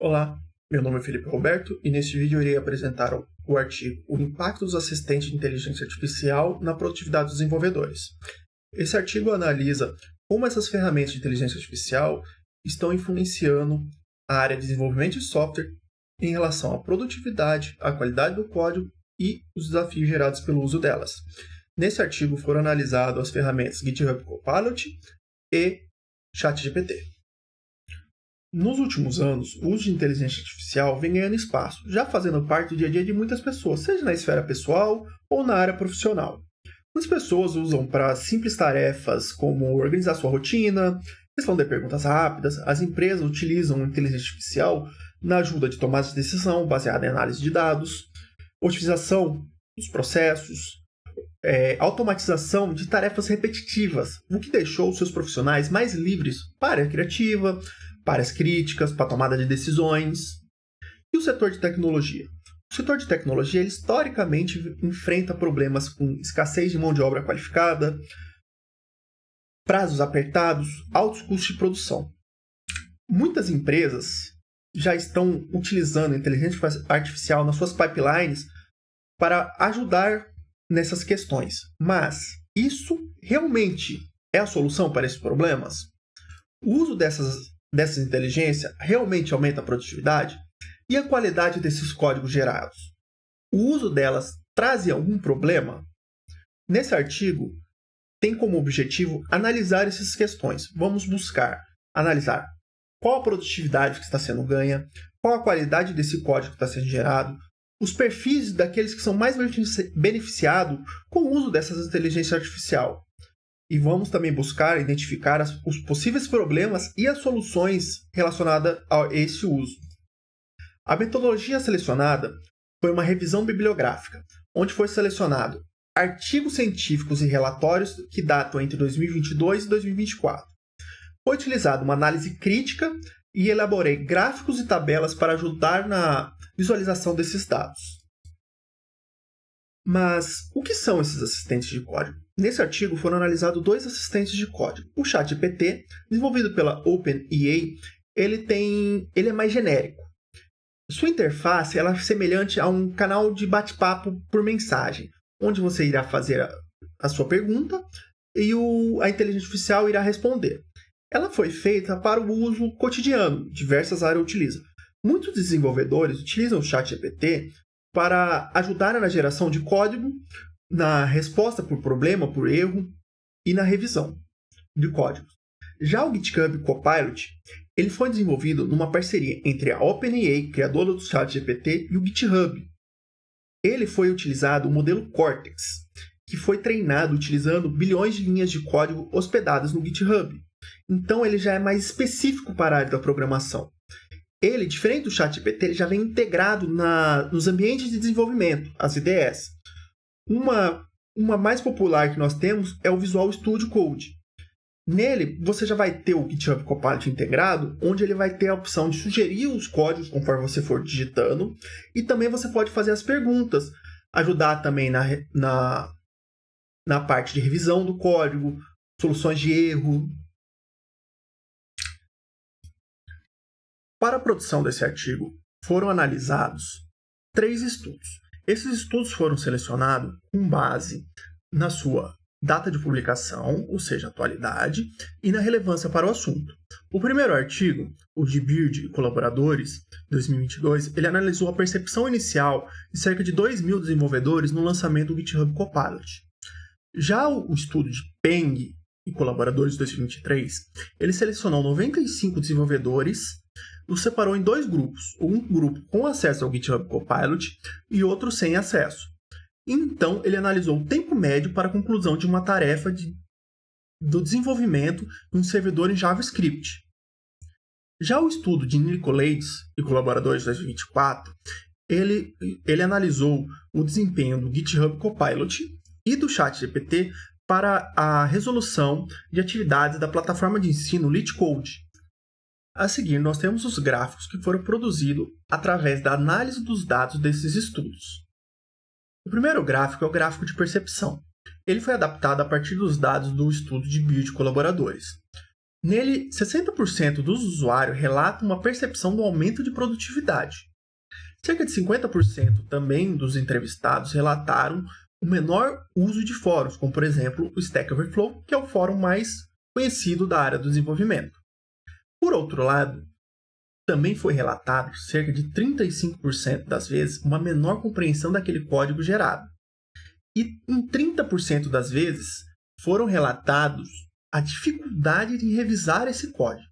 Olá, meu nome é Felipe Roberto e neste vídeo eu irei apresentar o artigo O Impacto dos Assistentes de Inteligência Artificial na Produtividade dos Desenvolvedores. Esse artigo analisa como essas ferramentas de inteligência artificial estão influenciando a área de desenvolvimento de software em relação à produtividade, à qualidade do código e os desafios gerados pelo uso delas. Nesse artigo foram analisadas as ferramentas GitHub Copilot e ChatGPT. Nos últimos anos, o uso de inteligência artificial vem ganhando espaço, já fazendo parte do dia a dia de muitas pessoas, seja na esfera pessoal ou na área profissional. As pessoas usam para simples tarefas como organizar sua rotina, responder perguntas rápidas. As empresas utilizam a inteligência artificial na ajuda de tomada de decisão baseada em análise de dados, otimização dos processos, automatização de tarefas repetitivas, o que deixou os seus profissionais mais livres para a área criativa, para áreas críticas, para a tomada de decisões. E o setor de tecnologia? O setor de tecnologia, ele, historicamente, enfrenta problemas com escassez de mão de obra qualificada, prazos apertados, altos custos de produção. Muitas empresas já estão utilizando a inteligência artificial nas suas pipelines para ajudar nessas questões. Mas isso realmente é a solução para esses problemas? O uso dessas inteligências realmente aumenta a produtividade? E a qualidade desses códigos gerados? O uso delas traz algum problema? Nesse artigo, tem como objetivo analisar essas questões. Vamos buscar analisar qual a produtividade que está sendo ganha, qual a qualidade desse código que está sendo gerado, os perfis daqueles que são mais beneficiados com o uso dessas inteligências artificiais. E vamos também buscar identificar os possíveis problemas e as soluções relacionadas a esse uso. A metodologia selecionada foi uma revisão bibliográfica, onde foi selecionado artigos científicos e relatórios que datam entre 2022 e 2024. Foi utilizada uma análise crítica e elaborei gráficos e tabelas para ajudar na visualização desses dados. Mas o que são esses assistentes de código? Nesse artigo foram analisados dois assistentes de código. O ChatGPT, desenvolvido pela OpenAI, ele é mais genérico. Sua interface ela é semelhante a um canal de bate-papo por mensagem, onde você irá fazer a sua pergunta e a inteligência artificial irá responder. Ela foi feita para o uso cotidiano, diversas áreas utilizam. Muitos desenvolvedores utilizam o ChatGPT para ajudar na geração de código, na resposta por problema, por erro e na revisão de códigos. Já o GitHub Copilot, ele foi desenvolvido numa parceria entre a OpenAI, criadora do ChatGPT, e o GitHub. Ele foi utilizado o modelo Cortex, que foi treinado utilizando bilhões de linhas de código hospedadas no GitHub. Então ele já é mais específico para a área da programação. Ele, diferente do ChatGPT, ele já vem integrado nos ambientes de desenvolvimento, as IDEs. Uma mais popular que nós temos é o Visual Studio Code. Nele, você já vai ter o GitHub Copilot integrado, onde ele vai ter a opção de sugerir os códigos conforme você for digitando, e também você pode fazer as perguntas, ajudar também na parte de revisão do código, soluções de erro. Para a produção desse artigo, foram analisados 3 estudos. Esses estudos foram selecionados com base na sua data de publicação, ou seja, atualidade, e na relevância para o assunto. O primeiro artigo, o de Beard e colaboradores, 2022, ele analisou a percepção inicial de cerca de 2.000 desenvolvedores no lançamento do GitHub Copilot. Já o estudo de Peng e colaboradores, 2023, ele selecionou 95 desenvolvedores, os separou em 2 grupos, um grupo com acesso ao GitHub Copilot e outro sem acesso. Então, ele analisou o tempo médio para a conclusão de uma tarefa do desenvolvimento de um servidor em JavaScript. Já o estudo de Nicolaides e colaboradores de 2024, ele analisou o desempenho do GitHub Copilot e do ChatGPT para a resolução de atividades da plataforma de ensino LeetCode. A seguir, nós temos os gráficos que foram produzidos através da análise dos dados desses estudos. O primeiro gráfico é o gráfico de percepção. Ele foi adaptado a partir dos dados do estudo de Beard e colaboradores. Nele, 60% dos usuários relatam uma percepção do aumento de produtividade. Cerca de 50% também dos entrevistados relataram o menor uso de fóruns, como por exemplo o Stack Overflow, que é o fórum mais conhecido da área do desenvolvimento. Por outro lado, também foi relatado, cerca de 35% das vezes, uma menor compreensão daquele código gerado. E em 30% das vezes, foram relatados a dificuldade de revisar esse código.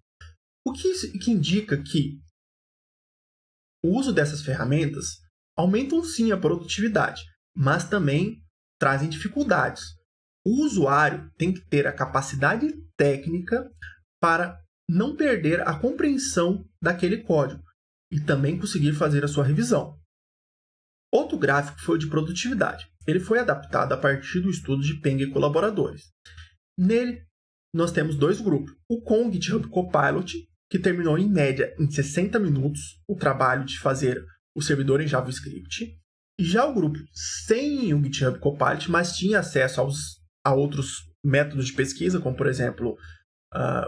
O que indica que o uso dessas ferramentas aumentam sim a produtividade, mas também trazem dificuldades. O usuário tem que ter a capacidade técnica para não perder a compreensão daquele código e também conseguir fazer a sua revisão. Outro gráfico foi o de produtividade. Ele foi adaptado a partir do estudo de Peng e colaboradores. Nele, nós temos dois grupos. O com o GitHub Copilot, que terminou em média em 60 minutos o trabalho de fazer o servidor em JavaScript. E já o grupo sem o GitHub Copilot, mas tinha acesso a outros métodos de pesquisa, como por exemplo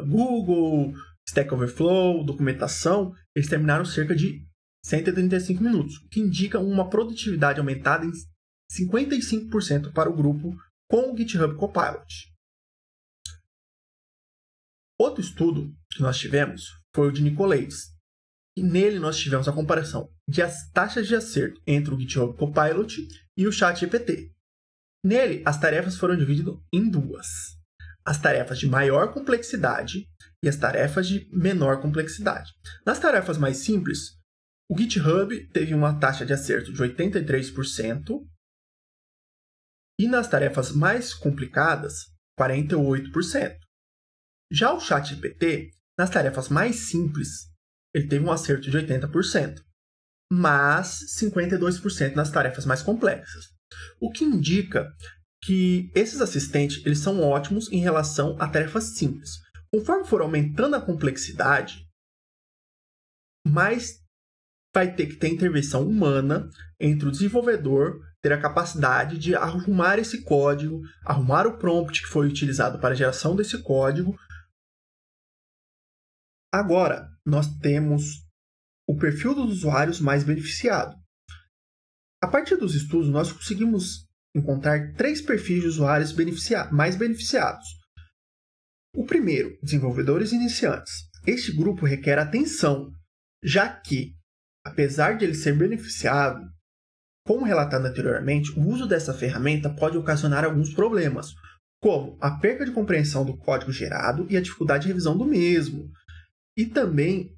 Google, Stack Overflow, documentação, eles terminaram cerca de 135 minutos, o que indica uma produtividade aumentada em 55% para o grupo com o GitHub Copilot. Outro estudo que nós tivemos foi o de Nicolaides, e nele nós tivemos a comparação de as taxas de acerto entre o GitHub Copilot e o ChatGPT. Nele, as tarefas foram divididas em duas: as tarefas de maior complexidade e as tarefas de menor complexidade. Nas tarefas mais simples, o GitHub teve uma taxa de acerto de 83%, e nas tarefas mais complicadas, 48%. Já o ChatGPT, nas tarefas mais simples, ele teve um acerto de 80%, mas 52% nas tarefas mais complexas. O que indica que esses assistentes eles são ótimos em relação a tarefas simples. Conforme for aumentando a complexidade, mais vai ter que ter intervenção humana entre o desenvolvedor, ter a capacidade de arrumar esse código, arrumar o prompt que foi utilizado para a geração desse código. Agora, nós temos o perfil dos usuários mais beneficiado. A partir dos estudos, nós conseguimos encontrar 3 perfis de usuários mais beneficiados. O primeiro, desenvolvedores iniciantes. Este grupo requer atenção, já que, apesar de ele ser beneficiado, como relatado anteriormente, o uso dessa ferramenta pode ocasionar alguns problemas, como a perda de compreensão do código gerado e a dificuldade de revisão do mesmo, e também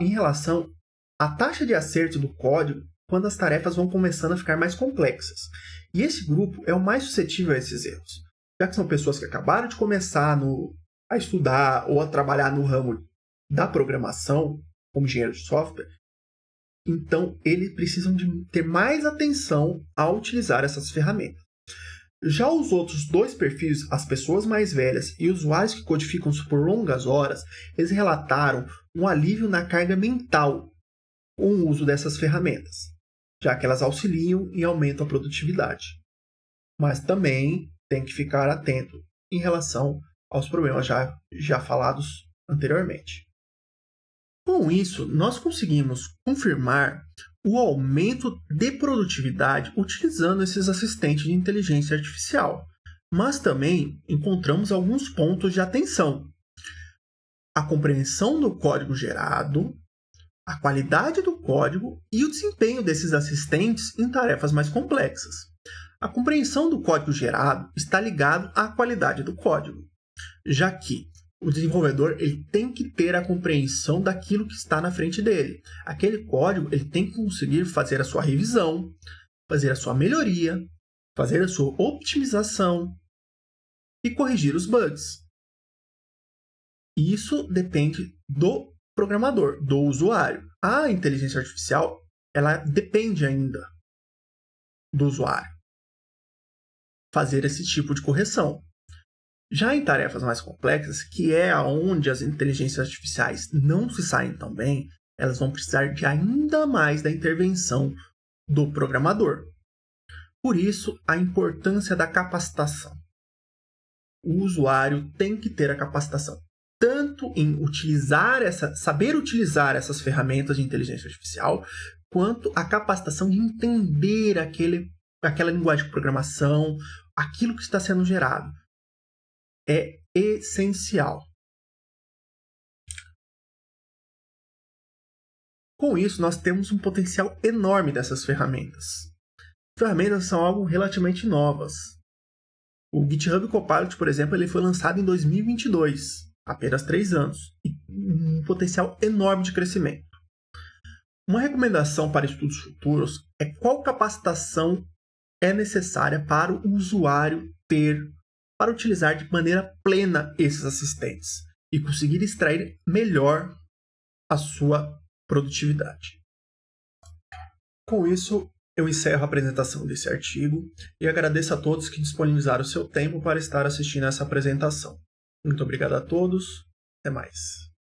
em relação à taxa de acerto do código quando as tarefas vão começando a ficar mais complexas. E esse grupo é o mais suscetível a esses erros, já que são pessoas que acabaram de começar a estudar ou a trabalhar no ramo da programação, como engenheiro de software. Então, eles precisam de ter mais atenção ao utilizar essas ferramentas. Já os outros 2 perfis, as pessoas mais velhas e usuários que codificam por longas horas, eles relataram um alívio na carga mental com o uso dessas ferramentas, já que elas auxiliam e aumentam a produtividade. Mas também tem que ficar atento em relação aos problemas já falados anteriormente. Com isso, nós conseguimos confirmar o aumento de produtividade utilizando esses assistentes de inteligência artificial, mas também encontramos alguns pontos de atenção. A compreensão do código gerado, a qualidade do código e o desempenho desses assistentes em tarefas mais complexas. A compreensão do código gerado está ligado à qualidade do código, já que o desenvolvedor ele tem que ter a compreensão daquilo que está na frente dele. Aquele código ele tem que conseguir fazer a sua revisão, fazer a sua melhoria, fazer a sua optimização e corrigir os bugs. Isso depende do programador, do usuário. A inteligência artificial ela depende ainda do usuário fazer esse tipo de correção. Já em tarefas mais complexas, que é onde as inteligências artificiais não se saem tão bem, elas vão precisar de ainda mais da intervenção do programador. Por isso, a importância da capacitação. O usuário tem que ter a capacitação, tanto em saber utilizar essas ferramentas de inteligência artificial, quanto a capacitação de entender aquela linguagem de programação, aquilo que está sendo gerado. É essencial. Com isso, nós temos um potencial enorme dessas ferramentas. Ferramentas são algo relativamente novas. O GitHub Copilot, por exemplo, ele foi lançado em 2022, apenas 3 anos, e um potencial enorme de crescimento. Uma recomendação para estudos futuros é qual capacitação é necessária para o usuário ter para utilizar de maneira plena esses assistentes e conseguir extrair melhor a sua produtividade. Com isso, eu encerro a apresentação desse artigo e agradeço a todos que disponibilizaram o seu tempo para estar assistindo essa apresentação. Muito obrigado a todos. Até mais.